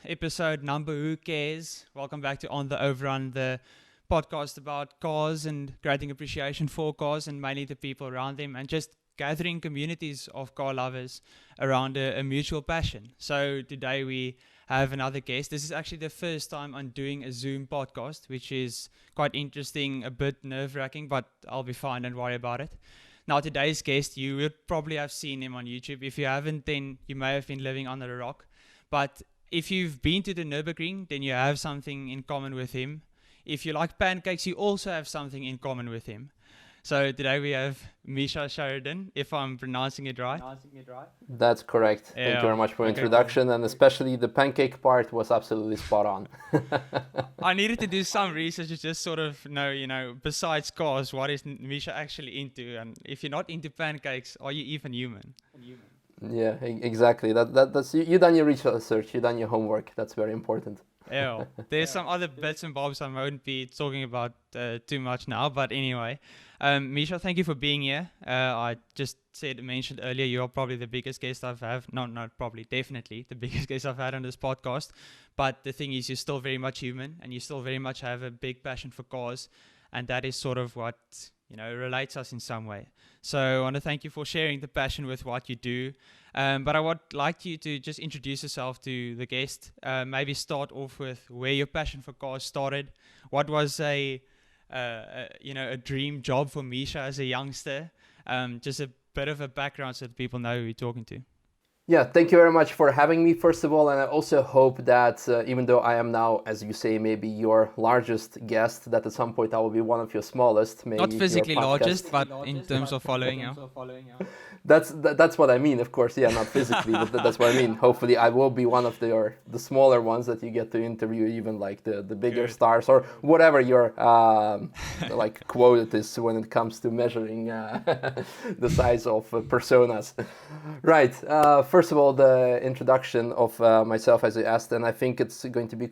episode number who cares? Welcome back to On the Overrun, the podcast about cars and creating appreciation for cars and mainly the people around them and just gathering communities of car lovers around a mutual passion. So today we have another guest. This is actually the first time I'm doing a Zoom podcast, which is quite interesting, a bit nerve-wracking, but I'll be fine, don't worry about it. Now, today's guest, you will probably have seen him on YouTube. If you haven't, then you may have been living under a rock. But if you've been to the Nürburgring, then you have something in common with him. If you like pancakes, you also have something in common with him. So today we have Misha Charoudin, if I'm pronouncing it right. That's correct. Thank you very much for the introduction, and especially the pancake part was absolutely spot on. I needed to do some research to just sort of know, besides cars, what is Misha actually into? And if you're not into pancakes, are you even human? Yeah, exactly. That's you done your research, you done your homework. That's very important. Yeah, there's some other bits and bobs I won't be talking about too much now, but anyway. Misha, thank you for being here. I just mentioned earlier, you're probably the biggest guest I've had. No, not probably, definitely the biggest guest I've had on this podcast. But the thing is, you're still very much human and you still very much have a big passion for cars. And that is sort of what, relates us in some way. So I want to thank you for sharing the passion with what you do. But I would like you to just introduce yourself to the guest. Maybe start off with where your passion for cars started. What was a dream job for Misha as a youngster? Just a bit of a background so that people know who you're talking to. Yeah, thank you very much for having me, first of all, and I also hope that even though I am now, as you say, maybe your largest guest, that at some point I will be one of your smallest. Maybe not physically largest, but in terms of following. That's what I mean, of course. Yeah, not physically, but that's what I mean. Hopefully, I will be one of the smaller ones that you get to interview, even like the bigger stars or whatever your like quote is when it comes to measuring the size of personas. Right. First of all, the introduction of myself, as you asked, and I think it's going to be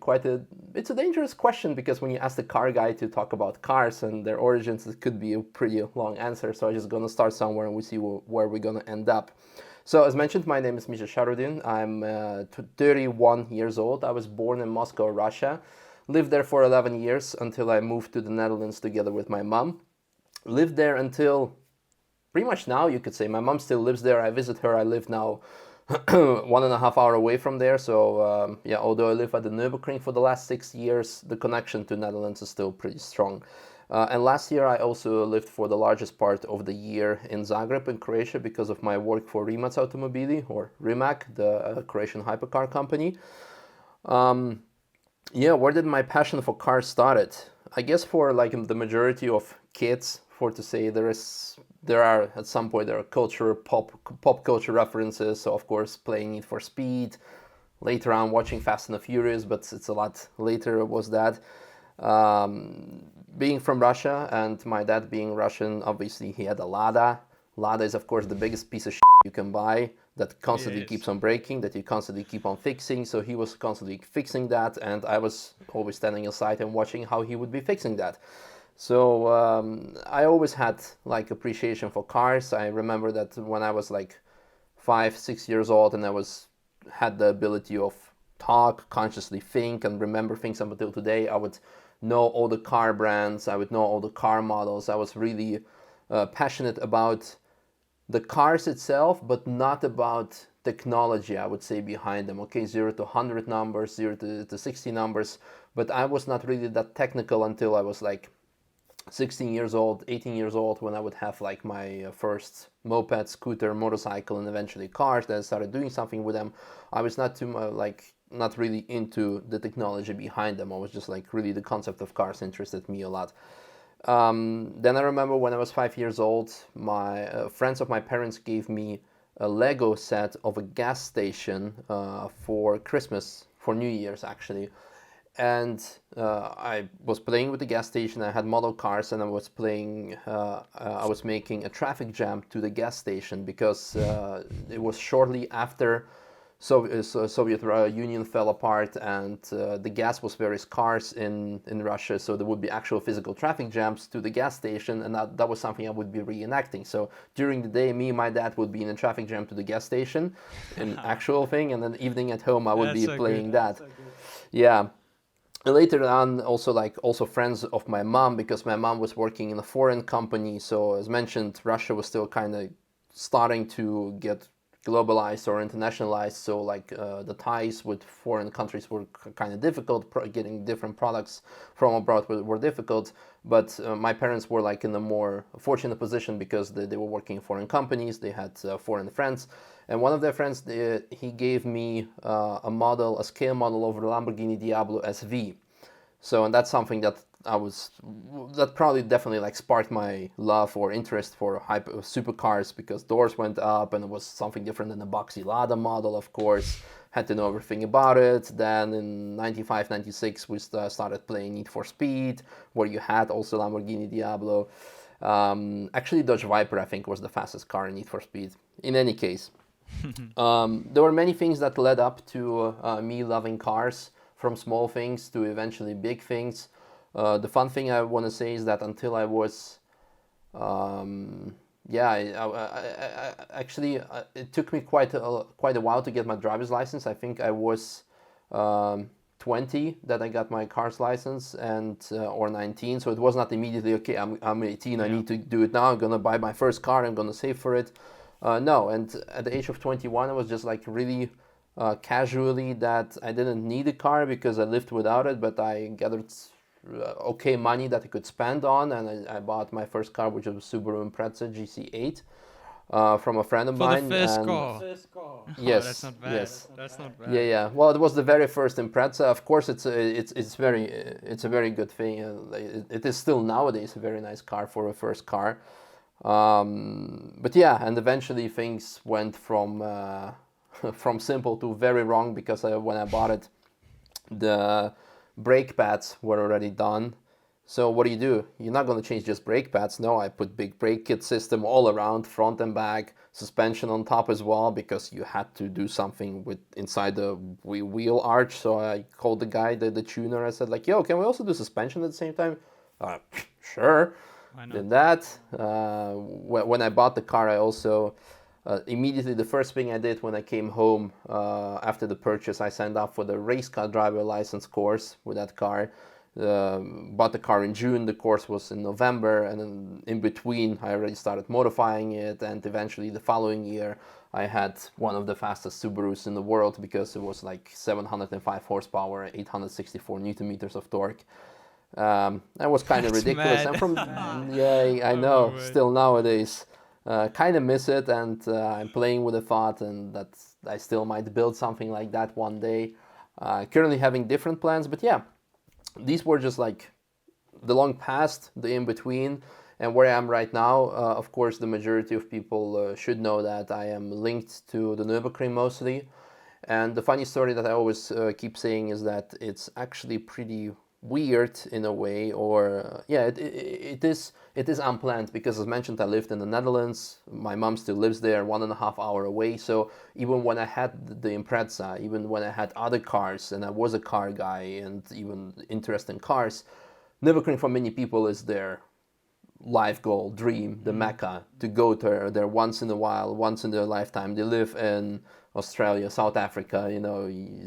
it's a dangerous question because when you ask the car guy to talk about cars and their origins, it could be a pretty long answer. So I'm just going to start somewhere and we see where we're going to end up. So as mentioned, my name is Misha Charoudin. I'm 31 years old. I was born in Moscow, Russia. Lived there for 11 years until I moved to the Netherlands together with my mom. Lived there until pretty much now, you could say. My mom still lives there. I visit her. I live now 1.5 hours away from there. So although I live at the Nürburgring for the last 6 years, the connection to Netherlands is still pretty strong. And last year I also lived for the largest part of the year in Zagreb in Croatia because of my work for Rimac Automobili, or Rimac, the Croatian hypercar company. Where did my passion for cars started? I guess for like the majority of kids, there are at some point there are pop culture references. So of course playing Need for Speed, later on watching Fast and the Furious, but it's a lot later was that. Being from Russia and my dad being Russian, obviously he had a Lada. Lada is of course the biggest piece of shit you can buy that constantly keeps on breaking, that you constantly keep on fixing. So he was constantly fixing that and I was always standing aside and watching how he would be fixing that. So I always had like appreciation for cars. I remember that when I was like 5-6 years old and had the ability of talk, consciously think and remember things up until today, I would know all the car brands, I would know all the car models. I was really passionate about the cars itself, but not about technology, I would say, behind them. Okay, 0 to 100 numbers, 0 to 60 numbers, but I was not really that technical until I was like 16 years old, 18 years old, when I would have like my first moped, scooter, motorcycle, and eventually cars. Then I started doing something with them. I was not really into the technology behind them. I was just like really the concept of cars interested me a lot. Then I remember when I was 5 years old, my friends of my parents gave me a Lego set of a gas station for Christmas, for New Year's actually. And I was playing with the gas station. I had model cars, and I was making a traffic jam to the gas station because it was shortly after Soviet Union fell apart, and the gas was very scarce in Russia, so there would be actual physical traffic jams to the gas station, and that was something I would be reenacting. So during the day, me and my dad would be in a traffic jam to the gas station, an actual thing, and then evening at home I would be playing that. Yeah. And later on, also friends of my mom, because my mom was working in a foreign company. So as mentioned, Russia was still kind of starting to get globalized or internationalized. So the ties with foreign countries were kind of difficult. Getting different products from abroad were difficult. But my parents were in a more fortunate position because they were working in foreign companies. They had foreign friends. And one of their friends, he gave me a scale model of the Lamborghini Diablo SV. So, and that's something that that probably definitely sparked my love or interest for supercars, because doors went up and it was something different than the boxy Lada model, of course. Had to know everything about it. Then in 95, 96, we started playing Need for Speed, where you had also Lamborghini Diablo. Actually, Dodge Viper, I think, was the fastest car in Need for Speed. In any case. There were many things that led up to me loving cars, from small things to eventually big things. The fun thing I want to say is that until I was, actually, it took me quite a while to get my driver's license. I think I was 20 that I got my car's license, and or 19. So it was not immediately, okay, I'm 18, I need to do it now. I'm gonna buy my first car. I'm gonna save for it. No, and at the age of 21, I was just really casually that I didn't need a car because I lived without it, but I gathered okay money that I could spend on, and I bought my first car, which was a Subaru Impreza GC8 from a friend of mine. For the first car? Yes, that's not bad. yes. That's not bad. Yeah. Well, it was the very first Impreza. Of course, it's a very good thing. It is still nowadays a very nice car for a first car. But yeah, and eventually things went from from simple to very wrong, because when I bought it, the brake pads were already done. So what do? You're not going to change just brake pads. No, I put big brake kit system all around, front and back, suspension on top as well, because you had to do something with inside the wheel arch. So I called the guy, the tuner. I said yo, can we also do suspension at the same time? Sure. Did that. When I bought the car, I also immediately, the first thing I did when I came home after the purchase, I signed up for the race car driver license course with that car. Bought the car in June, the course was in November, and then in between I already started modifying it, and eventually the following year I had one of the fastest Subarus in the world, because it was 705 horsepower, 864 newton meters of torque. That was kind of ridiculous. Mad. And from I know, still nowadays kind of miss it, and I'm playing with the thought and that I still might build something like that one day. Currently having different plans, but yeah, these were just the long past, the in between, and where I am right now. Of course, the majority of people should know that I am linked to the Nürburgring mostly. And the funny story that I always keep saying is that it's actually pretty weird in a way, or it is unplanned, because as mentioned, I lived in the Netherlands. My mom still lives there, 1.5 hours away. So even when I had the Impreza, even when I had other cars and I was a car guy and even interested in cars, Nürburgring for many people is their life goal, dream, the Mecca, to go there once in a while, once in their lifetime. They live in Australia, South Africa,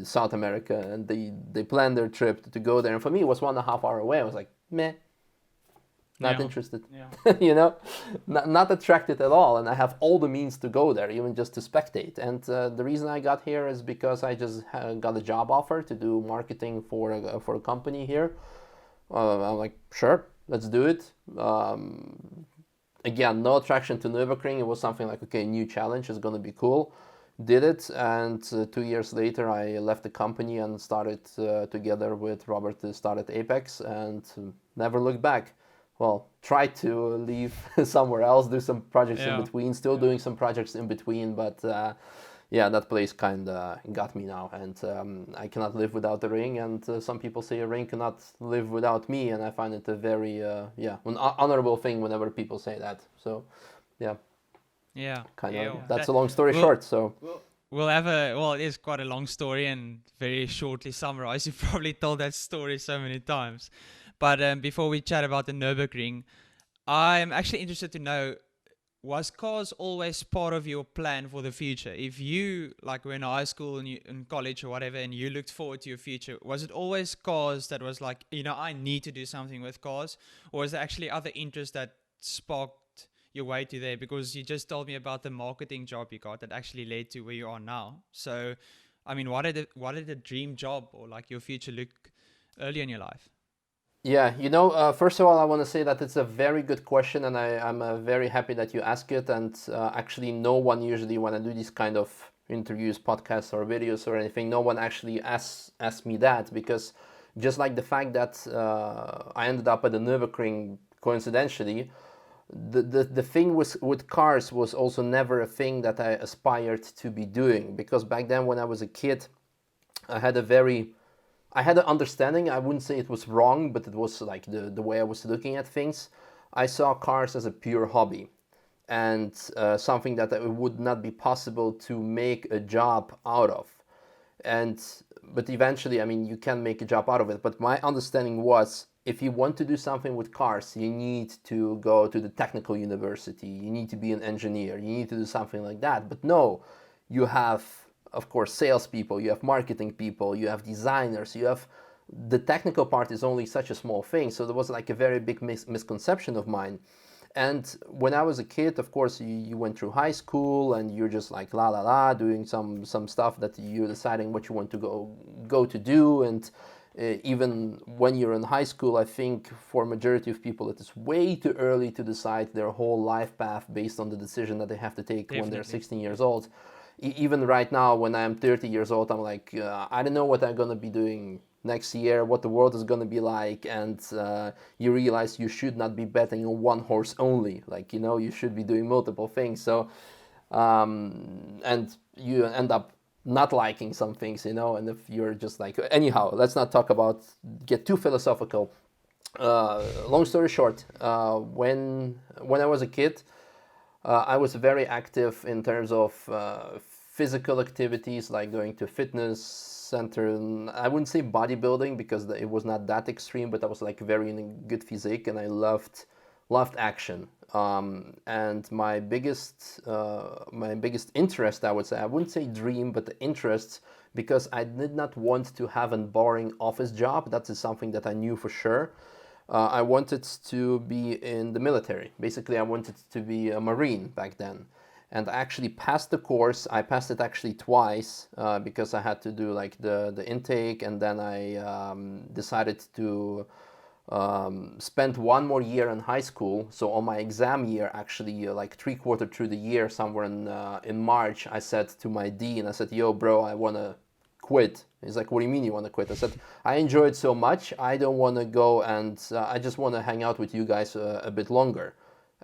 South America, and they plan their trip to go there. And for me, it was 1.5 hours away. I was meh, not interested, not attracted at all. And I have all the means to go there, even just to spectate. And the reason I got here is because I just got a job offer to do marketing for a company here. I'm sure, let's do it. Again, no attraction to Nürburgring. It was something okay, new challenge is going to be cool. Did it, and 2 years later I left the company and started together with Robert, started Apex, and never looked back. Well, tried to leave somewhere else, do some projects in between, still doing some projects in between, but that place kind of got me now, and I cannot live without the ring, and some people say a ring cannot live without me, and I find it a very an honorable thing whenever people say that. So kind of that's a long story short. So well, it is quite a long story and very shortly summarized. You've probably told that story so many times. But before we chat about the Nürburgring, I'm actually interested to know, was cars always part of your plan for the future? If you like were in high school and you in college or whatever, and you looked forward to your future, was it always cars that was like, I need to do something with cars, or was there actually other interests that sparked your way to there? Because you just told me about the marketing job you got that actually led to where you are now. So, I mean, what did the dream job or like your future look early in your life? Yeah, first of all, I want to say that it's a very good question, and I'm very happy that you ask it. And actually, no one usually, when I do these kind of interviews, podcasts, or videos or anything, no one actually asks me that, because just like the fact that I ended up at the Nürburgring coincidentally, the thing with cars was also never a thing that I aspired to be doing, because back then when I was a kid, I had a very I had an understanding. I wouldn't say it was wrong, but it was like the way I was looking at things. I saw cars as a pure hobby, and something that it would not be possible to make a job out of. And but eventually, I mean, you can make a job out of it. But my understanding was, if you want to do something with cars, you need to go to the technical university. You need to be an engineer. You need to do something like that. But no, you have, of course, salespeople, you have marketing people, you have designers, you have the technical part is only such a small thing. So there was like a very big misconception of mine. And when I was a kid, of course, you went through high school and you're just like la la la, doing some stuff that you're deciding what you want to go to do. And even when you're in high school, I think for majority of people, it is way too early to decide their whole life path based on the decision that they have to take when they're 16 years old. Even right now, when I'm 30 years old, I'm like, I don't know what I'm going to be doing next year, what the world is going to be like. And you realize you should not be betting on one horse only. Like, you should be doing multiple things. So, and you end up not liking some things, and if you're just like, anyhow, let's not get too philosophical. Long story short, when I was a kid, I was very active in terms of physical activities, like going to fitness center. And I wouldn't say bodybuilding because it was not that extreme, but I was like very in a good physique, and I loved action. And my biggest interest, I would say, I wouldn't say dream, but the interest, because I did not want to have a boring office job. That is something that I knew for sure. I wanted to be in the military. Basically, I wanted to be a Marine back then. And I actually passed the course. I passed it actually twice because I had to do like the intake, and then I decided to spend one more year in high school. So on my exam year, actually, like 3/4 through the year, somewhere in March, I said to my dean, I said, "Yo, bro, I wanna quit." He's like, "What do you mean you want to quit?" I said, "I enjoy it so much. I don't want to go, and I just want to hang out with you guys a bit longer."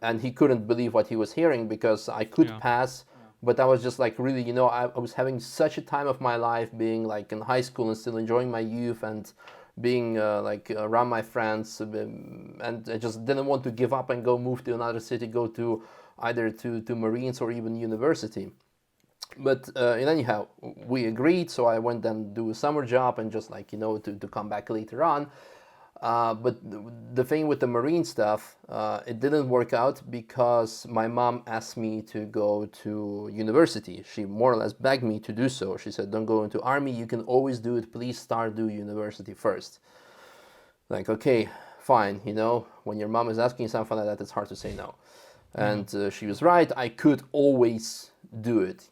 And he couldn't believe what he was hearing, because I could pass, but I was just like, really, I was having such a time of my life being like in high school and still enjoying my youth and being like around my friends, and I just didn't want to give up and go move to another city, go to either to Marines or even university. But anyhow, we agreed, so I went and do a summer job and just like, to come back later on. But the thing with the Marine stuff, it didn't work out because my mom asked me to go to university. She more or less begged me to do so. She said, "Don't go into army, you can always do it. Please do university first." Like, okay, fine, when your mom is asking something like that, it's hard to say no. And she was right. I could always do it,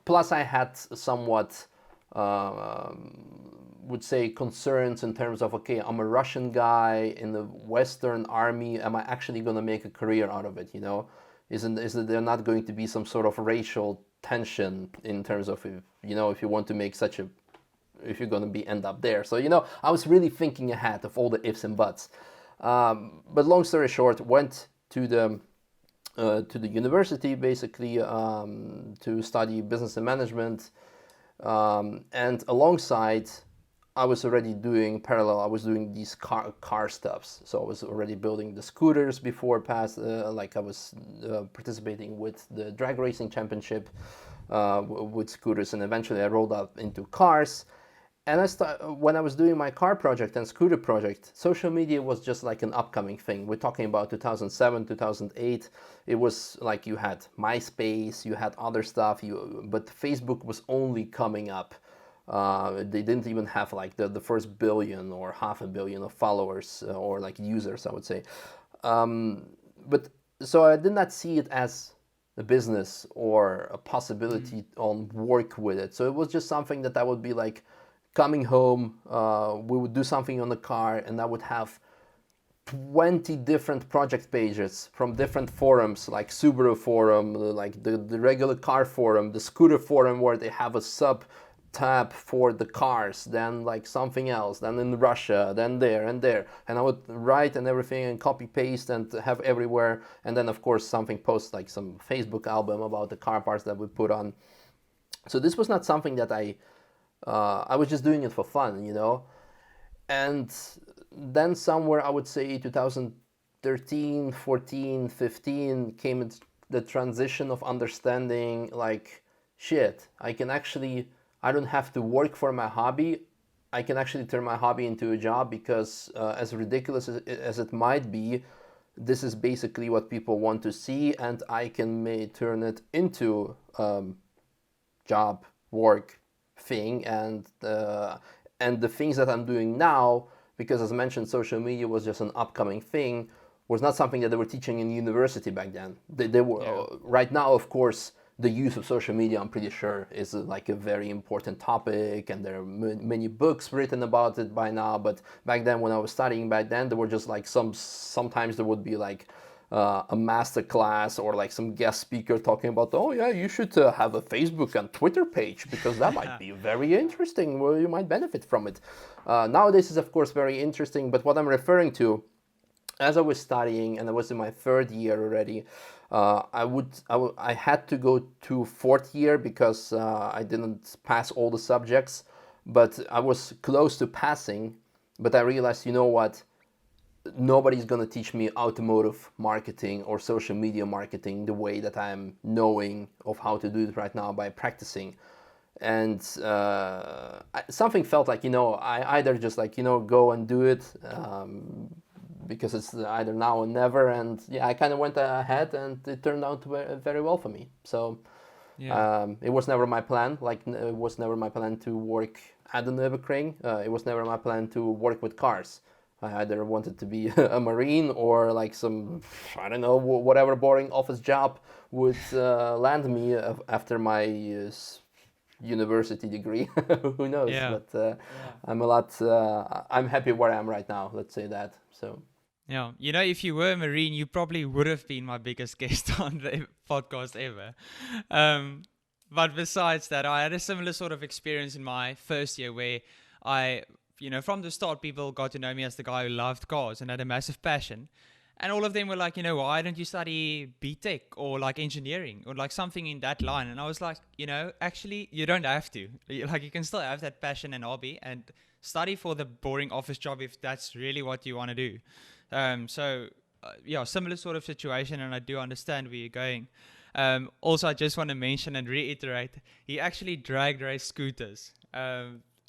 plus I had somewhat, would say, concerns in terms of, okay, I'm a Russian guy in the Western army. Am I actually going to make a career out of it? Isn't there not going to be some sort of racial tension in terms of, if you want to make if you're going to end up there? So, I was really thinking ahead of all the ifs and buts. But long story short, went to the university, basically, to study business and management, and alongside, I was already doing parallel. I was doing these car stuffs. So I was already building the scooters before like I was participating with the drag racing championship with scooters, and eventually I rolled out into cars. And when I was doing my car project and scooter project, social media was just like an upcoming thing. We're talking about 2007, 2008. It was like you had MySpace, you had other stuff, but Facebook was only coming up. They didn't even have like the first billion or half a billion of followers or like users, I would say. But so I did not see it as a business or a possibility on work with it. So it was just something that I would be like, coming home, we would do something on the car, and I would have 20 different project pages from different forums, like Subaru forum, like the regular car forum, the scooter forum, where they have a sub tab for the cars, then like something else, then in Russia, then there and there. And I would write and everything and copy paste and have everywhere. And then of course something post, like some Facebook album about the car parts that we put on. So this was not something that I was just doing it for fun, And then somewhere, I would say 2013, 14, 15 came the transition of understanding like, shit, I don't have to work for my hobby. I can actually turn my hobby into a job, because as ridiculous as it might be, this is basically what people want to see, and I can turn it into job, work, thing. And the things that I'm doing now, because as mentioned, social media was just an upcoming thing, was not something that they were teaching in university back then. They were right now, of course, the use of social media, I'm pretty sure, is like a very important topic, and there are many books written about it by now. But back then, when I was studying back then, there were just like sometimes there would be like a master class or like some guest speaker talking about, oh yeah, you should have a Facebook and Twitter page, because that might be very interesting, where you might benefit from it. Nowadays is of course very interesting, but what I'm referring to, as I was studying and I was in my third year already, I had to go to fourth year because I didn't pass all the subjects, but I was close to passing. But I realized, you know what? Nobody's going to teach me automotive marketing or social media marketing the way that I'm knowing of how to do it right now by practicing. And something felt like, I either just like, go and do it because it's either now or never. And yeah, I kind of went ahead, and it turned out very well for me. So it was never my plan. Like, it was never my plan to work at the Nürburgring. It was never my plan to work with cars. I either wanted to be a Marine or like some, I don't know, whatever boring office job would land me after my university degree. Who knows? Yeah. But I'm happy where I am right now. Let's say that. So. Yeah, if you were a Marine, you probably would have been my biggest guest on the podcast ever. But besides that, I had a similar sort of experience in my first year where from the start, people got to know me as the guy who loved cars and had a massive passion. And all of them were like, why don't you study BTech or like engineering or like something in that line? And I was like, actually, you don't have to. Like, you can still have that passion and hobby and study for the boring office job if that's really what you want to do. Similar sort of situation, and I do understand where you're going. Also, I just want to mention and reiterate, he actually drag raced scooters.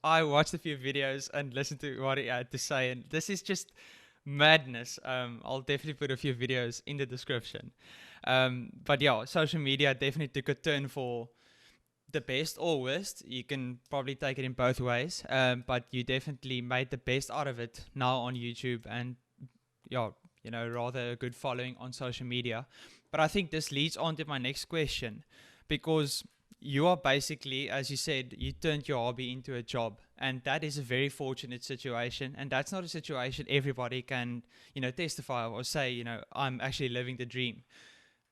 I watched a few videos and listened to what he had to say, and this is just madness. I'll definitely put a few videos in the description. But yeah, social media definitely took a turn for the best or worst. You can probably take it in both ways, but you definitely made the best out of it now on YouTube, and rather a good following on social media. But I think this leads on to my next question, because you are basically, as you said, you turned your hobby into a job, and that is a very fortunate situation, and that's not a situation everybody can, testify or say, I'm actually living the dream.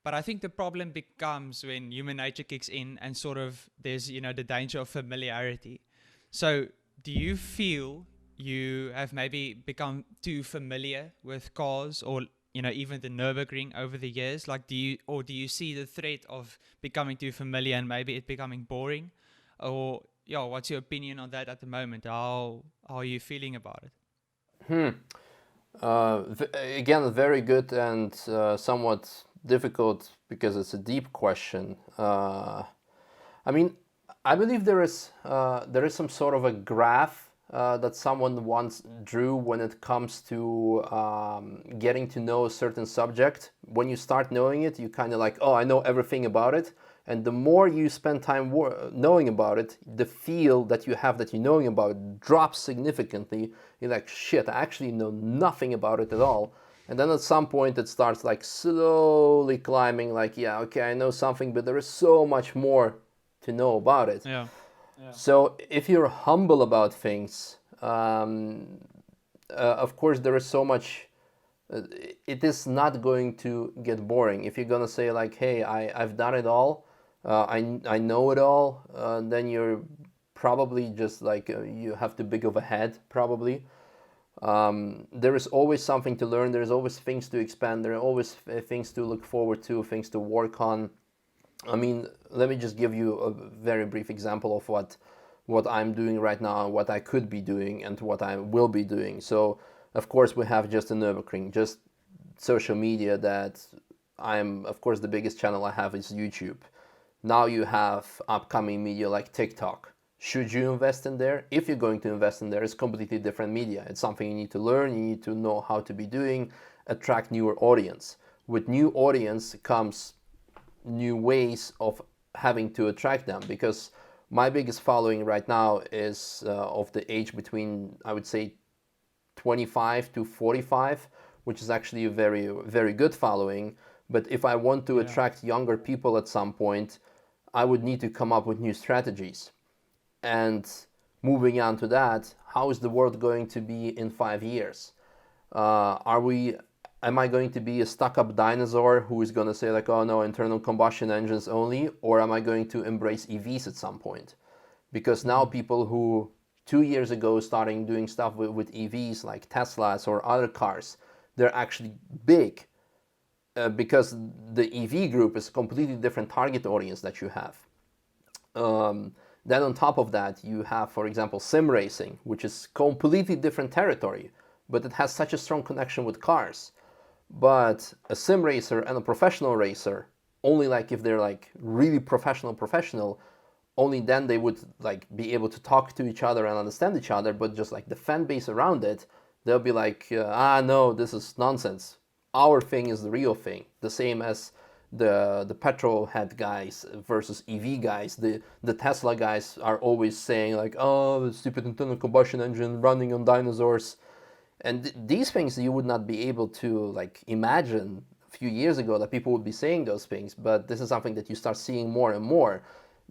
But I think the problem becomes when human nature kicks in and sort of there's, the danger of familiarity. So do you feel you have maybe become too familiar with cars or, even the Nürburgring over the years? Like, do you see the threat of becoming too familiar and maybe it becoming boring? Or yeah, what's your opinion on that at the moment? How are you feeling about it? Again, very good and somewhat difficult because it's a deep question. I mean, I believe there is some sort of a graph that someone once drew when it comes to getting to know a certain subject. When you start knowing it, you kind of like, oh, I know everything about it. And the more you spend time knowing about it, the feel that you have that you're knowing about it drops significantly. You're like, shit, I actually know nothing about it at all. And then at some point it starts like slowly climbing, like, yeah, okay, I know something, but there is so much more to know about it. Yeah. So if you're humble about things, of course there is so much. It is not going to get boring if you're gonna say like, "Hey, I've done it all, I know it all." Then you're probably just like you have too big of a head, probably. There is always something to learn. There's always things to expand. There are always things to look forward to, things to work on. I mean, let me just give you a very brief example of what I'm doing right now, what I could be doing, and what I will be doing. So, of course, we have just a Nürburgring, just social media that of course, the biggest channel I have is YouTube. Now you have upcoming media like TikTok. Should you invest in there? If you're going to invest in there, it's completely different media. It's something you need to learn, you need to know how to be doing, attract newer audience. With new audience comes new ways of having to attract them, because my biggest following right now is of the age between, I would say, 25 to 45, which is actually a very, very good following. But if I want to attract younger people at some point, I would need to come up with new strategies. And moving on to that, how is the world going to be in 5 years? Am I going to be a stuck-up dinosaur who is going to say like, oh no, internal combustion engines only, or am I going to embrace EVs at some point? Because now people who 2 years ago starting doing stuff with EVs like Teslas or other cars, they're actually big because the EV group is a completely different target audience that you have. Then on top of that, you have, for example, sim racing, which is completely different territory, but it has such a strong connection with cars. But a sim racer and a professional racer, only like if they're like really professional, only then they would like be able to talk to each other and understand each other. But just like the fan base around it, they'll be like, no, this is nonsense. Our thing is the real thing. The same as the petrolhead guys versus EV guys. The Tesla guys are always saying like, oh, stupid internal combustion engine running on dinosaurs. And these things you would not be able to like imagine a few years ago that people would be saying those things. But this is something that you start seeing more and more,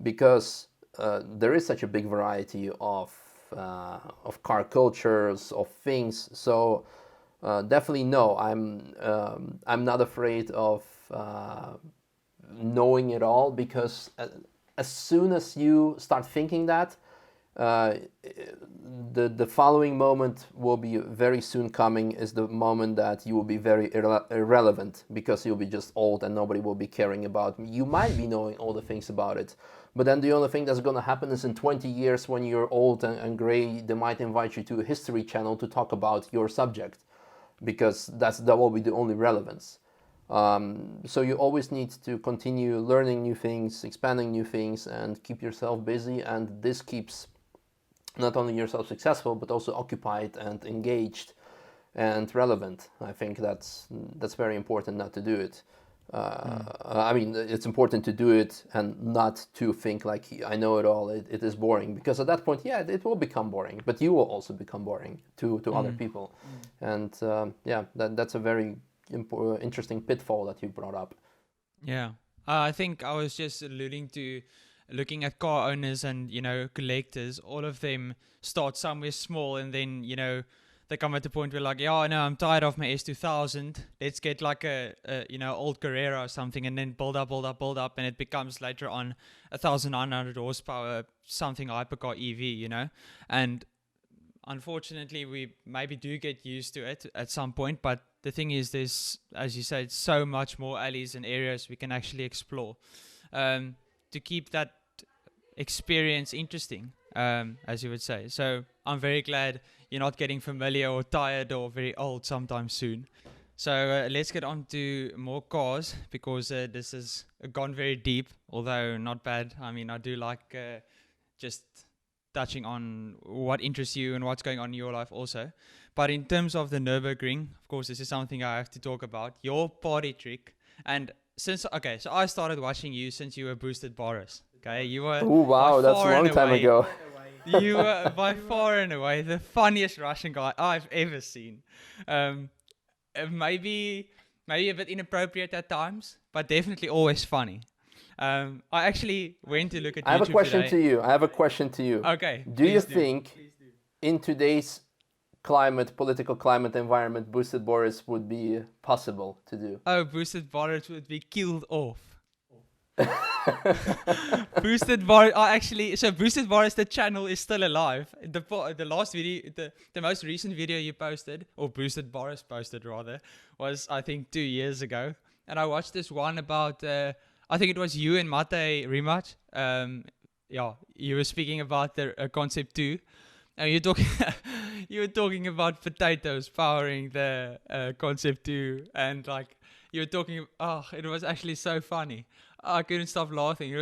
because there is such a big variety of car cultures, of things. So definitely no, I'm not afraid of knowing it all, because as soon as you start thinking that, the following moment will be very soon coming, is the moment that you will be very irrelevant, because you'll be just old and nobody will be caring about me. You might be knowing all the things about it, but then the only thing that's going to happen is in 20 years when you're old and gray, they might invite you to a history channel to talk about your subject, because that will be the only relevance. So you always need to continue learning new things, expanding new things, and keep yourself busy, and this keeps not only yourself successful, but also occupied and engaged and relevant. I think that's very important, not to do it. I mean, it's important to do it and not to think like, I know it all, it is boring. Because at that point, yeah, it will become boring, but you will also become boring to other people. And yeah, that's a very interesting pitfall that you brought up. Yeah. I think I was just alluding to looking at car owners and, collectors. All of them start somewhere small, and then, they come at the point where like, yeah, no, I'm tired of my S2000. Let's get like a old Carrera or something, and then build up, and it becomes later on 1,900 horsepower, something hypercar EV, and unfortunately we maybe do get used to it at some point, but the thing is, there's, as you said, so much more alleys and areas we can actually explore to keep that experience interesting. as you would say. So I'm very glad you're not getting familiar or tired or very old sometime soon. So let's get on to more cars, because this has gone very deep, although not bad. I mean, I do like just touching on what interests you and what's going on in your life also. But in terms of the Nürburgring, of course, this is something I have to talk about. Your party trick. And so I started watching you since you were boosted Boris. Okay, you were Oh by wow, that's a far long and time away, ago. you were by far and away the funniest Russian guy I've ever seen. Maybe a bit inappropriate at times, but definitely always funny. I actually went to look at YouTube I have a question today. to you. Okay, Do you think in today's political climate environment, boosted Boris would be possible to do? Oh, boosted Boris would be killed off. Boosted Boris, so boosted Boris, the channel is still alive. The last video, the most recent video you posted, or boosted Boris posted rather, was I think 2 years ago. And I watched this one about, I think it was you and Mate Rimac. You were speaking about the concept 2. And you were talking about potatoes powering the concept 2, and like you were talking. Oh, it was actually so funny. I couldn't stop laughing.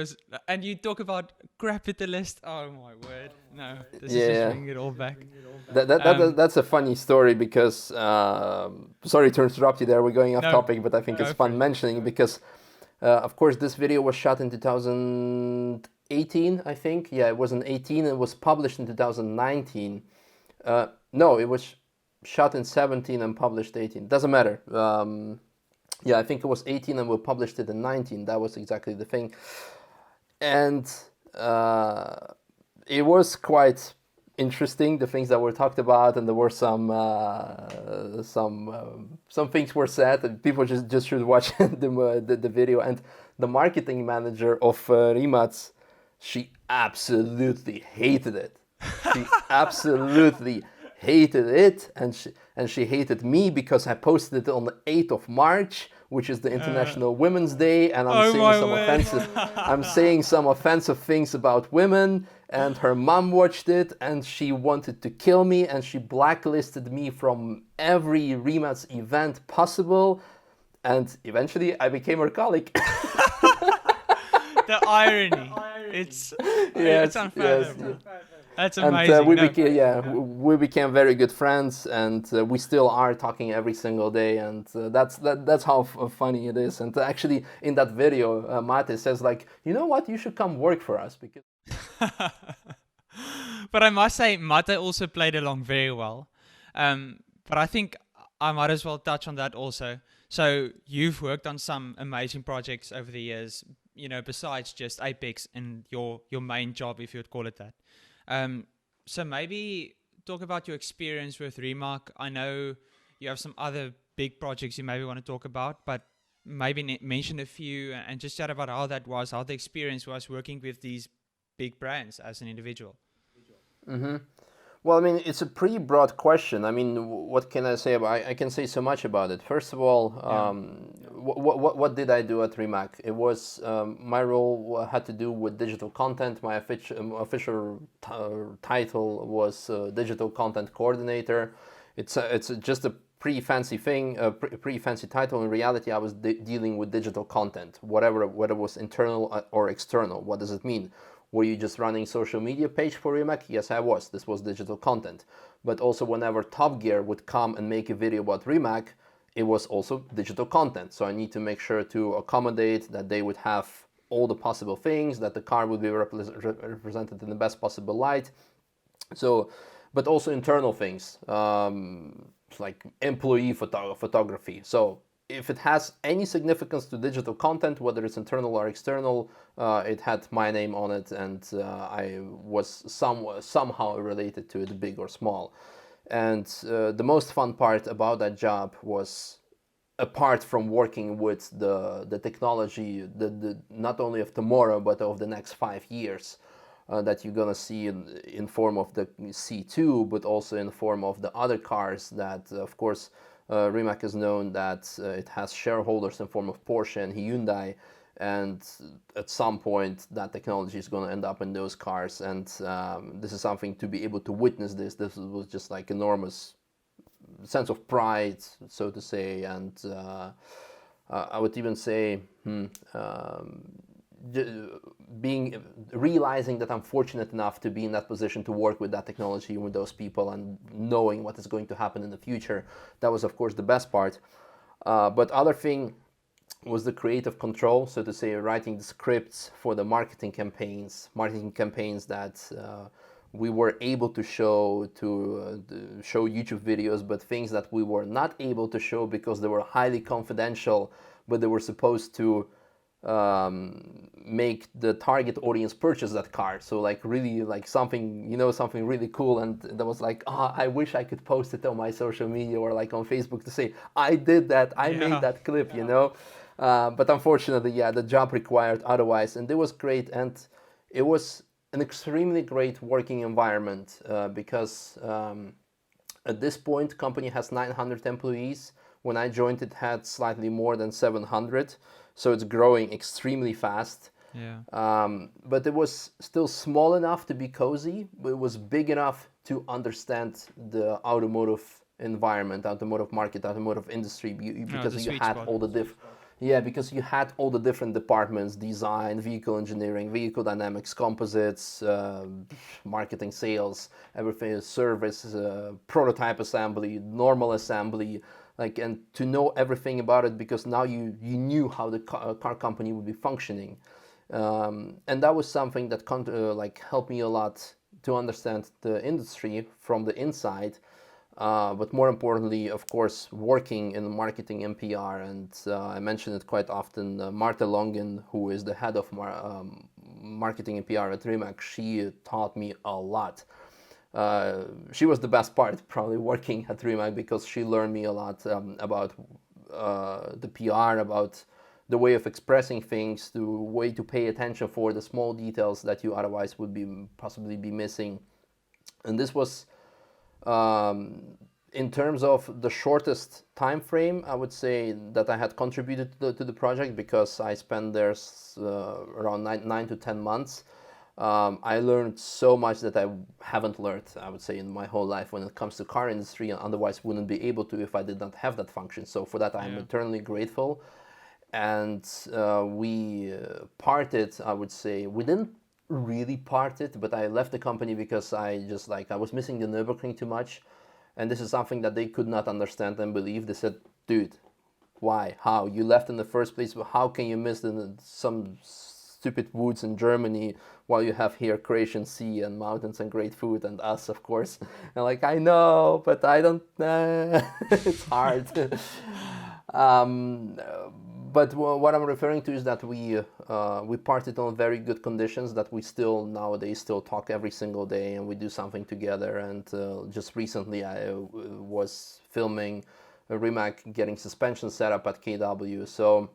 And you talk about capitalist. Oh my word! No, this is just bringing it all back. That's a funny story because sorry to interrupt you there. We're going off topic, but I think it's fun mentioning because, of course, this video was shot in 2018. I think it was in 18 and was published in 2019. No, it was shot in 17 and published 18. Doesn't matter. I think it was 18 and we published it in 19. That was exactly the thing. And it was quite interesting, the things that were talked about, and there were some things were said, and people just should watch the video. And the marketing manager of Rimac, she absolutely hated it. She absolutely hated it, and she hated me because I posted it on the 8th of March, which is the International Women's Day, and I'm saying some offensive things about women, and her mom watched it, and she wanted to kill me, and she blacklisted me from every Rimac event possible, and eventually I became her colleague. The irony. It's unfathomable. Yes. That's amazing. And we became very good friends, and we still are talking every single day, and that's how funny it is. And actually, in that video, Mate says like, you know what, you should come work for us because. But I must say, Mate also played along very well. But I think I might as well touch on that also. So you've worked on some amazing projects over the years, besides just Apex and your main job, if you would call it that. So maybe talk about your experience with Rimac. I know you have some other big projects you maybe want to talk about, but maybe mention a few and just chat about how that was, how the experience was working with these big brands as an individual. Mm-hmm. Well, I mean, it's a pretty broad question. I mean, what can I say about? I can say so much about it. First of all, what did I do at Rimac? It was my role had to do with digital content. My official title was digital content coordinator. It's just a pretty fancy thing, a pretty fancy title. In reality, I was dealing with digital content, whether it was internal or external. What does it mean? Were you just running social media page for Rimac? Yes, I was. This was digital content. But also whenever Top Gear would come and make a video about Rimac, it was also digital content. So I need to make sure to accommodate that they would have all the possible things, that the car would be represented in the best possible light. So, but also internal things, like employee photography. So if it has any significance to digital content, whether it's internal or external, it had my name on it, and I was somehow related to it, big or small. And the most fun part about that job was, apart from working with the technology, the not only of tomorrow, but of the next 5 years, that you're gonna see in form of the C2, but also in the form of the other cars that, of course, Rimac is known that it has shareholders in form of Porsche and Hyundai, and at some point that technology is going to end up in those cars. And this is something to be able to witness this. This was just like enormous sense of pride, so to say, and I would even say realizing that I'm fortunate enough to be in that position to work with that technology, with those people, and knowing what is going to happen in the future. That was, of course, the best part. But other thing was the creative control, so to say, writing the scripts for the marketing campaigns that we were able to show YouTube videos, but things that we were not able to show because they were highly confidential, but they were supposed to make the target audience purchase that car. So like really like something really cool, and that was like, I wish I could post it on my social media or like on Facebook to say I did that, I made that clip, but unfortunately, the job required otherwise. And it was great, and it was an extremely great working environment because at this point company has 900 employees. When I joined, it had slightly more than 700. So it's growing extremely fast. But it was still small enough to be cozy, but it was big enough to understand the automotive environment, automotive market, automotive industry, because you had all the different departments: design, vehicle engineering, vehicle dynamics, composites, marketing, sales, everything, service, prototype assembly, normal assembly. And to know everything about it, because now you knew how the car company would be functioning, and that was something that helped me a lot to understand the industry from the inside. But more importantly, of course, working in marketing and PR, and I mention it quite often. Marta Longen, who is the head of marketing and PR at Rimac, she taught me a lot. She was the best part, probably, working at Rimac, because she learned me a lot about the PR, about the way of expressing things, the way to pay attention for the small details that you otherwise would possibly be missing. And this was, in terms of the shortest time frame, I would say that I had contributed to the project, because I spent there around 9 to 10 months. I learned so much that I haven't learned, I would say, in my whole life when it comes to car industry, and otherwise wouldn't be able to if I did not have that function. So for that, I'm eternally grateful. And we parted, I would say. We didn't really part it, but I left the company because I was missing the Nürburgring too much. And this is something that they could not understand and believe. They said, dude, why? How? You left in the first place, but how can you miss some stupid woods in Germany while you have here Croatian sea and mountains and great food and us, of course? And I know, but I don't, it's hard. But what I'm referring to is that we parted on very good conditions, that we still nowadays talk every single day, and we do something together. And just recently I was filming a Rimac getting suspension set up at KW. So,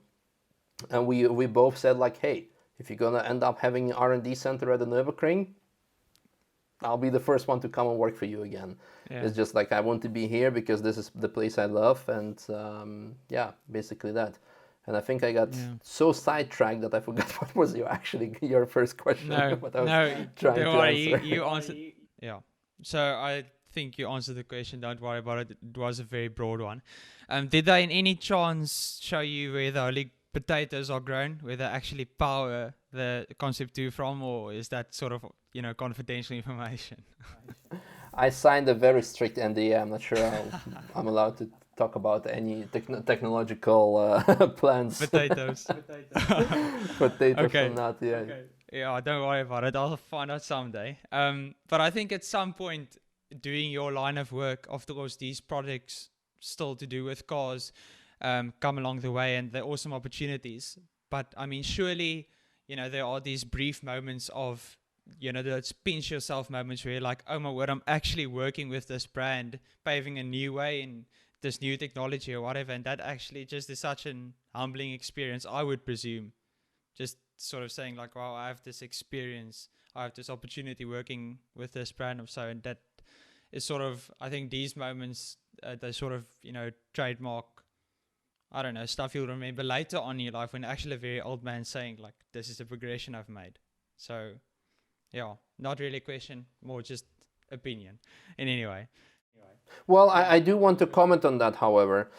and we both said hey, if you're gonna end up having an R&D center at the Nürburgring, I'll be the first one to come and work for you again. It's just I want to be here because this is the place I love, and basically that. And I think I got so sidetracked that I forgot what was your first question. You answered. Yeah. So I think you answered the question. Don't worry about it. It was a very broad one. Did they in any chance show you where the holy potatoes are grown, where they actually power the Concept 2 from, or is that sort of confidential information? I signed a very strict NDA. I'm not sure I'm allowed to talk about any technological plans. Potatoes. Potatoes or not, yeah. Okay. Yeah, don't worry about it. I'll find out someday. But I think at some point doing your line of work, of course, these projects still to do with cars come along the way, and they're awesome opportunities. But I mean, surely, there are these brief moments of, those pinch yourself moments where you're like, oh my word, I'm actually working with this brand, paving a new way in this new technology or whatever. And that actually just is such an humbling experience, I would presume. Just sort of saying wow, I have this experience, I have this opportunity working with this brand or so. And that is sort of, I think these moments, they sort of, trademark, I don't know, stuff you'll remember later on in your life when actually a very old man saying like, this is the progression I've made. So yeah, not really a question, more just opinion. In any way. Well, I do want to comment on that, however.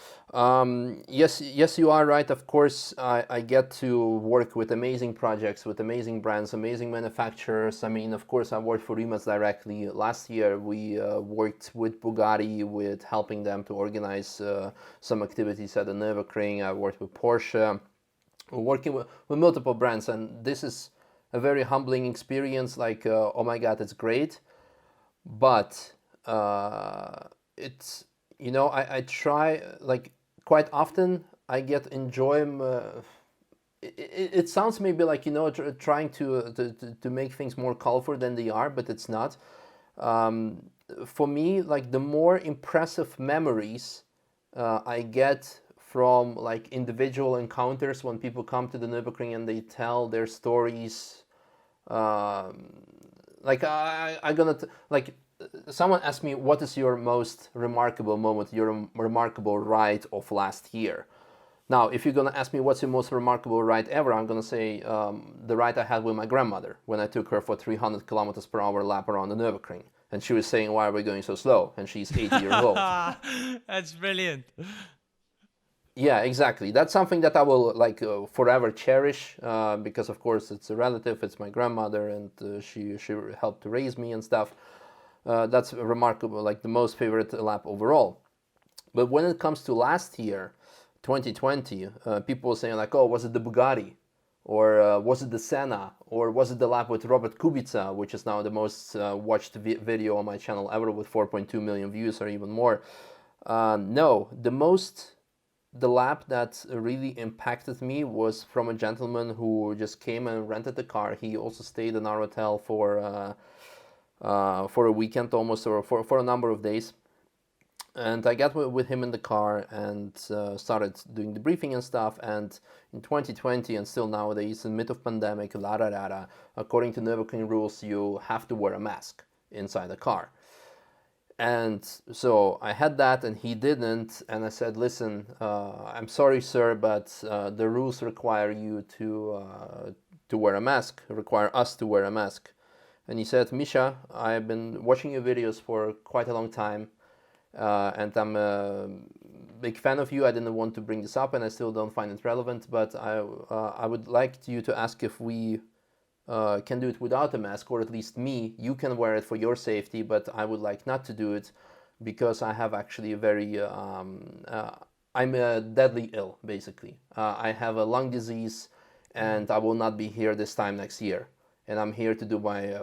Yes, you are right. Of course, I get to work with amazing projects, with amazing brands, amazing manufacturers. I mean, of course, I worked for Rimac directly. Last year, we worked with Bugatti, with helping them to organize some activities at the Nürburgring. I worked with Porsche, working with multiple brands, and this is a very humbling experience. Like, oh my God, it's great, but it's, you know, I try, like, quite often I get enjoyment. It sounds maybe like, you know, trying to make things more colorful than they are, but it's not. For me, like, the more impressive memories I get from like individual encounters when people come to the Nürburgring and they tell their stories. Like I gonna like someone asked me, what is your most remarkable moment, your remarkable ride of last year? Now, if you're gonna ask me what's your most remarkable ride ever, I'm gonna say the ride I had with my grandmother when I took her for 300 kilometers per hour lap around the Nürburgring. And she was saying, why are we going so slow? And she's 80 years old. That's brilliant. Yeah, exactly. That's something that I will like forever cherish because, of course, it's a relative. It's my grandmother, and she helped to raise me and stuff. That's remarkable, like the most favorite lap overall. But when it comes to last year, 2020, people were saying like, oh, was it the Bugatti? Or was it the Senna? Or was it the lap with Robert Kubica, which is now the most watched video on my channel ever with 4.2 million views or even more? No, the lap that really impacted me was from a gentleman who just came and rented the car. He also stayed in our hotel for a weekend almost, or for a number of days. And I got with him in the car and started doing the briefing and stuff. And in 2020 and still nowadays, in the mid of pandemic, according to Nürburgring rules, you have to wear a mask inside the car. And so I had that and he didn't. And I said, listen, I'm sorry, sir, but the rules require you to wear a mask, require us to wear a mask. And he said, Misha, I've been watching your videos for quite a long time, and I'm a big fan of you. I didn't want to bring this up, and I still don't find it relevant, but I would like you to ask if we can do it without a mask, or at least me. You can wear it for your safety, but I would like not to do it because I have actually a very, I'm deadly ill, basically. I have a lung disease, and I will not be here this time next year. And I'm here to do my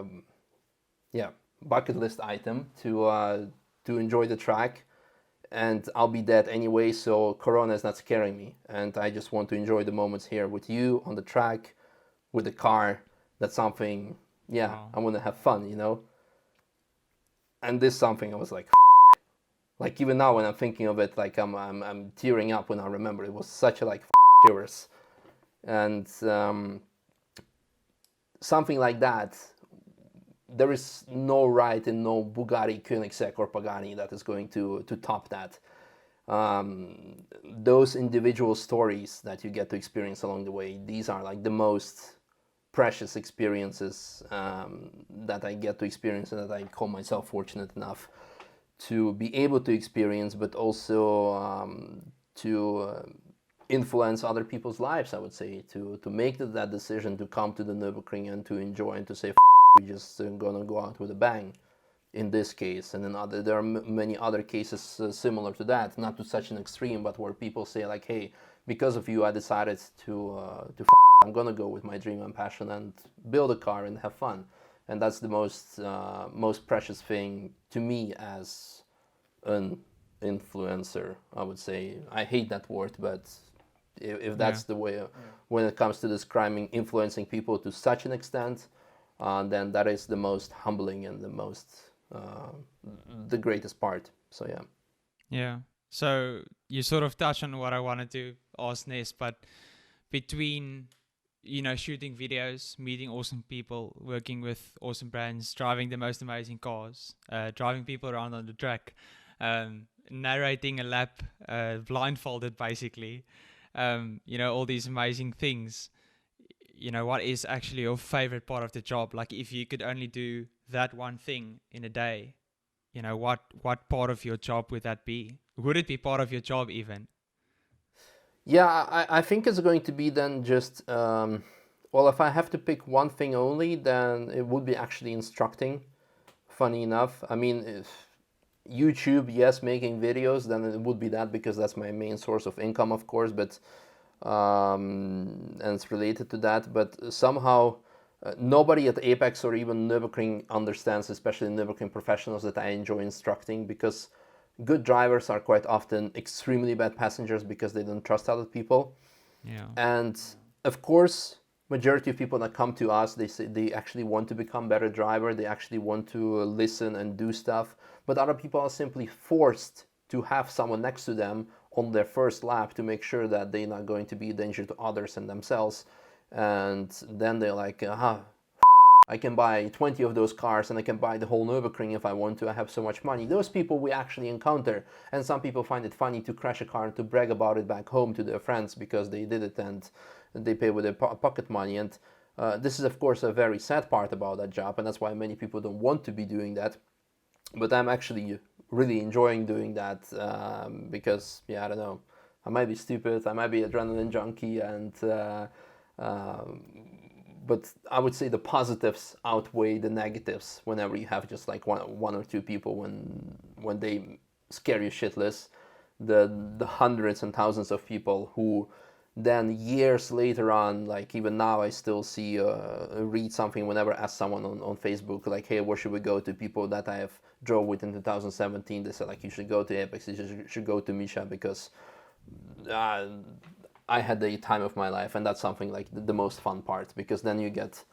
bucket list item to enjoy the track, and I'll be dead anyway, so Corona is not scaring me, and I just want to enjoy the moments here with you on the track, with the car. That's something, wow. I want to have fun, you know. And this something I was like, like even now when I'm thinking of it, like I'm tearing up when I remember. It was such a like shivers, and something like that. There is no ride in no Bugatti, Koenigsegg or Pagani that is going to top that. Those individual stories that you get to experience along the way, these are like the most precious experiences that I get to experience, and that I call myself fortunate enough to be able to experience, but also to influence other people's lives, I would say, to make that decision to come to the Nürburgring and to enjoy and to say, we just gonna go out with a bang in this case. And then there are many other cases similar to that, not to such an extreme, but where people say like, hey, because of you I decided to I'm gonna go with my dream and passion and build a car and have fun. And that's the most precious thing to me as an influencer, I would say. I hate that word, but if that's the way when it comes to describing influencing people to such an extent, then that is the most humbling and the most the greatest part. So yeah. So you sort of touch on what I wanted to ask next, but between, you know, shooting videos, meeting awesome people, working with awesome brands, driving the most amazing cars, driving people around on the track, narrating a lap blindfolded, basically. All these amazing things. What is actually your favorite part of the job? Like, if you could only do that one thing in a day, what part of your job would that be? Would it be part of your job even? Yeah, I think it's going to be then just, well, if I have to pick one thing only, then it would be actually instructing, funny enough. I mean, if YouTube, yes, making videos, then it would be that, because that's my main source of income, of course, but and it's related to that. But somehow nobody at Apex or even Nürburgring understands, especially Nürburgring professionals, that I enjoy instructing, because good drivers are quite often extremely bad passengers because they don't trust other people. Yeah. And of course, majority of people that come to us, they say they actually want to become better driver, they actually want to listen and do stuff, but other people are simply forced to have someone next to them on their first lap to make sure that they're not going to be a danger to others and themselves. And then they're like, I can buy 20 of those cars and I can buy the whole Nürburgring if I want to. I have so much money. Those people we actually encounter. And some people find it funny to crash a car and to brag about it back home to their friends because they did it and they pay with their pocket money. And this is, of course, a very sad part about that job. And that's why many people don't want to be doing that. But I'm actually really enjoying doing that because, yeah, I don't know. I might be stupid. I might be adrenaline junkie and... but I would say the positives outweigh the negatives whenever you have just like one or two people when they scare you shitless. The hundreds and thousands of people who then years later on, like even now I still see read something whenever I ask someone on Facebook like, hey, where should we go, to people that I have drove with in 2017. They said like, you should go to Apex, you should go to Misha, because I had the time of my life, and that's something like the most fun part, because then you get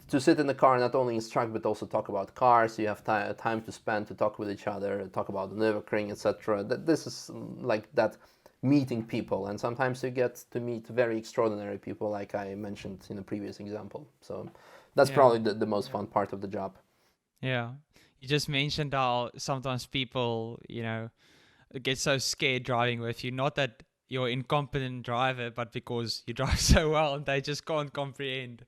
to sit in the car and not only instruct but also talk about cars. You have time to spend to talk with each other, talk about the Nürburgring, etc. This is like that, meeting people, and sometimes you get to meet very extraordinary people, like I mentioned in a previous example. So that's probably the most fun part of the job. Yeah. You just mentioned how sometimes people, get so scared driving with you. Not that you're an incompetent driver, but because you drive so well and they just can't comprehend.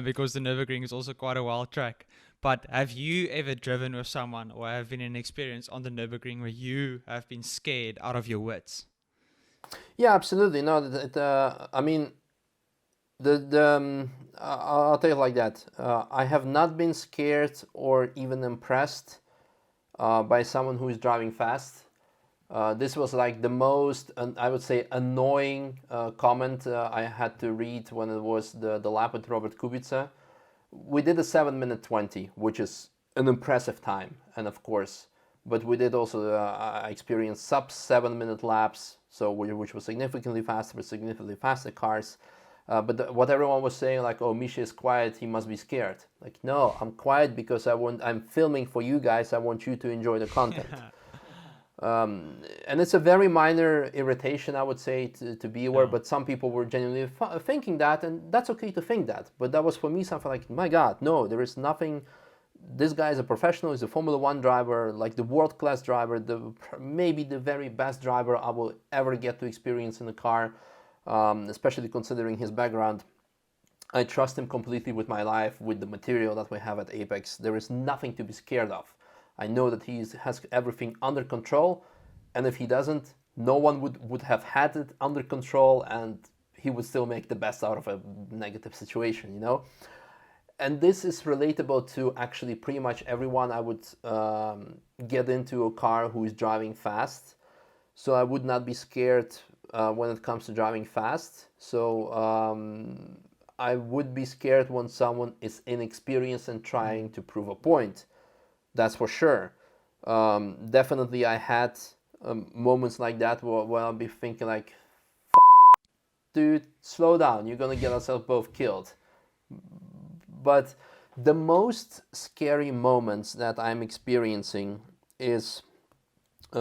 Because the Nürburgring is also quite a wild track. But have you ever driven with someone or have been in an experience on the Nürburgring where you have been scared out of your wits? Yeah, absolutely. No, I mean, I'll tell you like that. I have not been scared or even impressed by someone who is driving fast. This was like the most, I would say, annoying comment I had to read when it was the lap with Robert Kubica. We did a 7-minute 20, which is an impressive time, and of course, but we did also experience sub 7-minute laps, so which was significantly faster with significantly faster cars. But what everyone was saying, like, oh, Misha is quiet, he must be scared. Like, no, I'm quiet because I'm filming for you guys. I want you to enjoy the content. And it's a very minor irritation, I would say, to be aware, but some people were genuinely thinking that, and that's okay to think that. But that was for me something like, my God, no, there is nothing. This guy is a professional, he's a Formula One driver, like the world-class driver, maybe the very best driver I will ever get to experience in a car, especially considering his background. I trust him completely with my life, with the material that we have at Apex. There is nothing to be scared of. I know that he has everything under control, and if he doesn't, no one would have had it under control, and he would still make the best out of a negative situation, you know? And this is relatable to actually pretty much everyone I would get into a car who is driving fast. So I would not be scared when it comes to driving fast. So I would be scared when someone is inexperienced and trying to prove a point. That's for sure. Definitely I had moments like that where I'll be thinking like, dude, slow down, you're gonna get ourselves both killed. But the most scary moments that I'm experiencing is, as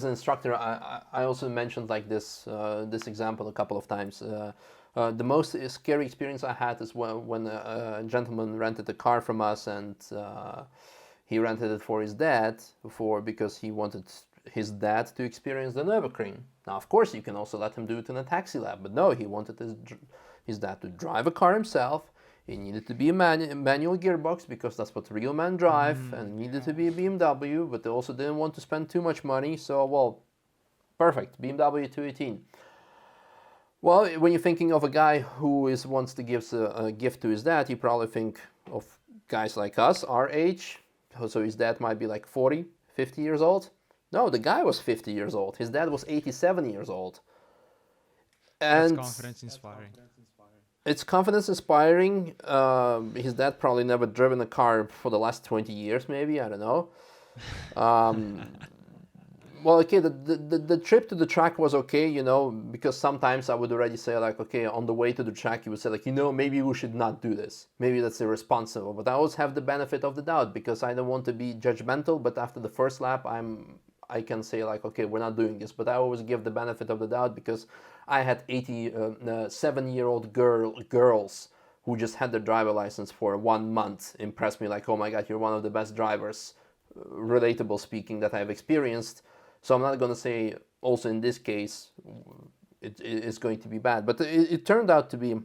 an instructor, I also mentioned like this example a couple of times. The most scary experience I had is when a gentleman rented a car from us, and He rented it for his dad because he wanted his dad to experience the Nürburgring. Now, of course, you can also let him do it in a taxi lab, but no, he wanted his dad to drive a car himself. It needed to be a manual gearbox because that's what real men drive, and it needed to be a BMW, but they also didn't want to spend too much money, so, well, perfect, BMW 218. Well, when you're thinking of a guy who wants to give a gift to his dad, you probably think of guys like us, our age. So his dad might be like 40, 50 years old. No, the guy was 50 years old. His dad was 87 years old. And that's confidence inspiring. It's confidence inspiring. His dad probably never driven a car for the last 20 years, maybe. I don't know. Well, okay, the trip to the track was okay, you know, because sometimes I would already say, like, okay, on the way to the track, you would say, like, you know, maybe we should not do this. Maybe that's irresponsible. But I always have the benefit of the doubt because I don't want to be judgmental. But after the first lap, I can say, like, okay, we're not doing this. But I always give the benefit of the doubt because I had 87-year-old girls who just had their driver license for 1 month impress me, like, oh my God, you're one of the best drivers, relatable speaking, that I've experienced. So I'm not going to say also in this case it is going to be bad. But it turned out to be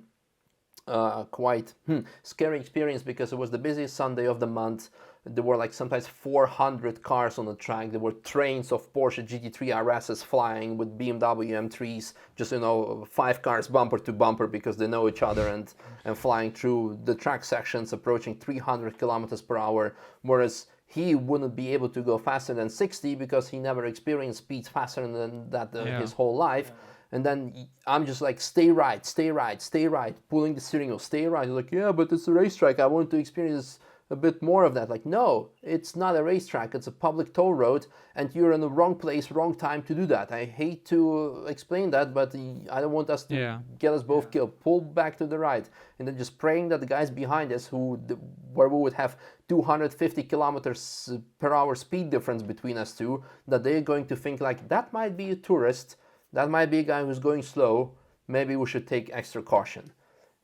quite scary experience because it was the busiest Sunday of the month. There were like sometimes 400 cars on the track. There were trains of Porsche GT3 RSs flying with BMW M3s, just, you know, 5 cars bumper to bumper because they know each other and flying through the track sections approaching 300 kilometers per hour. Whereas he wouldn't be able to go faster than 60 because he never experienced speeds faster than that his whole life. And then I'm just like, stay right, stay right, stay right, pulling the steering wheel, stay right. He's like, yeah, but it's a racetrack. I want to experience a bit more of that. Like, no, it's not a racetrack. It's a public toll road, and you're in the wrong place, wrong time to do that. I hate to explain that, but I don't want us to get us both killed. Pull back to the right, and then just praying that the guys behind us, where we would have 250 kilometers per hour speed difference between us two, that they're going to think like, that might be a tourist, that might be a guy who's going slow, maybe we should take extra caution.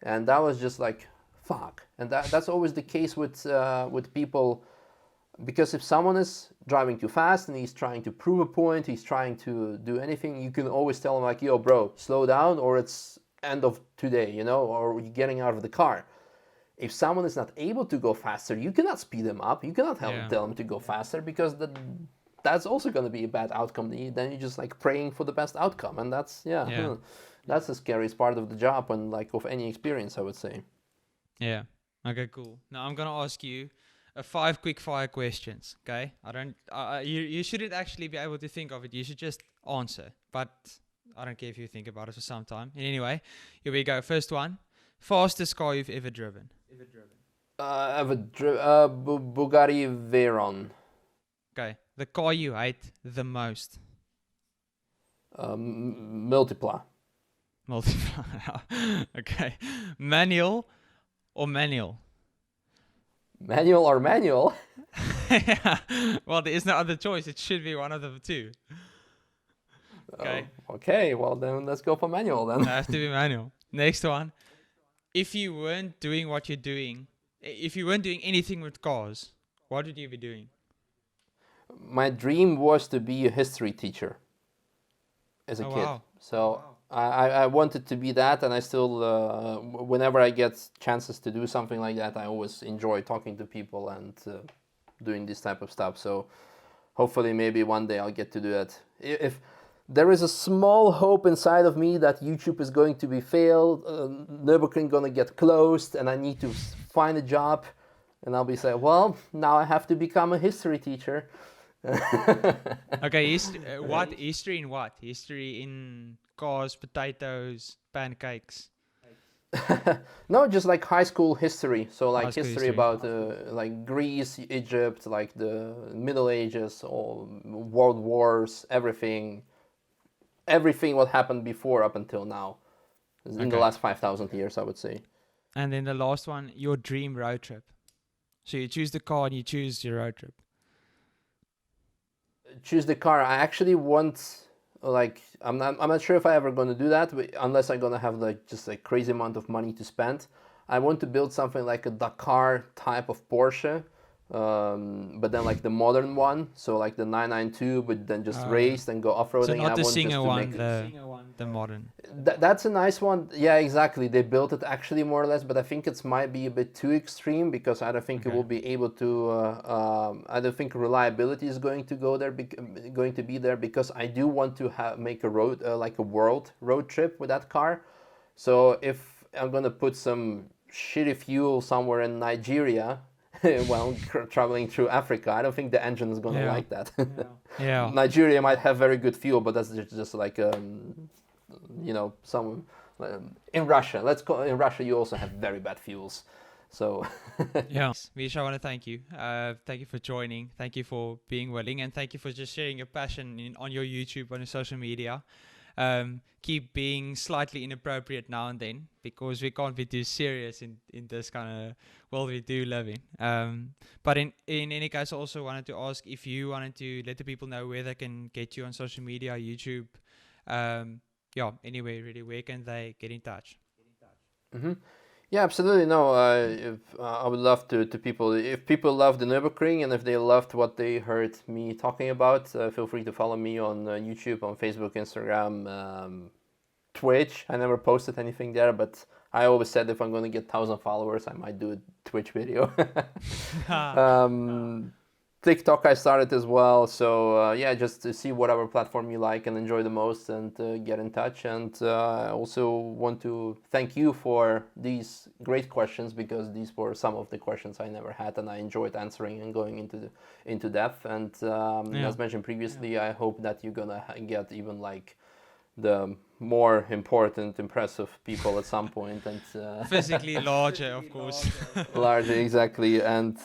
And that was just like, fuck. And that's always the case with people, because if someone is driving too fast and he's trying to prove a point, he's trying to do anything, you can always tell him like, yo bro, slow down, or it's end of today, you know, or you're getting out of the car. If someone is not able to go faster, you cannot speed them up, you cannot tell them to go faster, because that's also going to be a bad outcome. Then you're just like praying for the best outcome, and that's that's the scariest part of the job and like of any experience, I would say. Yeah. Okay, cool. Now I'm gonna ask you 5 quick fire questions. Okay. You shouldn't actually be able to think of it. You should just answer. But I don't care if you think about it for some time. Anyway, here we go. First one: fastest car you've ever driven. Bugatti Veyron. Okay. The car you hate the most. Multipla. Okay. Manual or manual? Manual or manual? Yeah. Well, there is no other choice. It should be one of the two. Okay. Okay, well then let's go for manual then. It has to be manual. Next one. If you weren't doing what you're doing, if you weren't doing anything with cars, what would you be doing? My dream was to be a history teacher as a kid. Wow. So I wanted to be that, and I still, whenever I get chances to do something like that, I always enjoy talking to people and doing this type of stuff. So hopefully maybe one day I'll get to do that. If there is a small hope inside of me that YouTube is going to be failed, Nürburgring going to get closed, and I need to find a job, and I'll be saying, well, now I have to become a history teacher. Okay, what history in what? History in cars, potatoes, pancakes? No, just like high school history. So like history about like Greece, Egypt, like the Middle Ages, or World Wars, everything what happened before up until now, in the last 5,000 years, I would say. And then the last one, your dream road trip. So you choose the car and you choose your road trip. Choose the car. I actually want, like, I'm not sure if I ever going to do that, but unless I'm going to have like just a crazy amount of money to spend. I want to build something like a Dakar type of Porsche, but then like the modern one, so like the 992, but then just raced and go off-roading. So not I the want singer just to one, make the modern. That's a nice one. Yeah, exactly. They built it actually more or less, but I think it might be a bit too extreme because I don't think it will be able to. I don't think reliability is going to go there. Going to be there because I do want to make a road like a world road trip with that car. So if I'm gonna put some shitty fuel somewhere in Nigeria while traveling through Africa, I don't think the engine is gonna like that. Yeah. Nigeria might have very good fuel, but that's just like some in Russia. Let's call in Russia. You also have very bad fuels. So yeah, Misha, I want to thank you. Thank you for joining. Thank you for being willing, and thank you for just sharing your passion on your YouTube, on your social media. Keep being slightly inappropriate now and then because we can't be too serious in this kind of world we do live in. But in any case, I also wanted to ask if you wanted to let the people know where they can get you on social media, YouTube. Anyway, really, where can they get in touch? Mm-hmm. Yeah, absolutely. No, I would love to people. If people love the Nürburgring and if they loved what they heard me talking about, feel free to follow me on YouTube, on Facebook, Instagram, Twitch. I never posted anything there, but I always said if I'm going to get 1,000 followers, I might do a Twitch video. TikTok I started as well, so just to see whatever platform you like and enjoy the most and get in touch. And I also want to thank you for these great questions because these were some of the questions I never had and I enjoyed answering and going into depth. And as mentioned previously, I hope that you're gonna get even like the more important, impressive people at some point and physically larger, of course. Larger, exactly, and.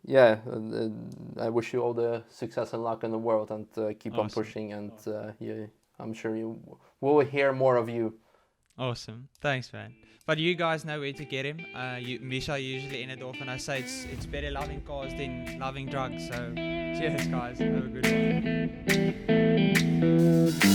I wish you all the success and luck in the world and keep on pushing and I'm sure you will hear more of you. Awesome. Thanks, man. But you guys know where to get him. Misha usually end it off and I say it's better loving cars than loving drugs. So cheers, guys. Have a good one.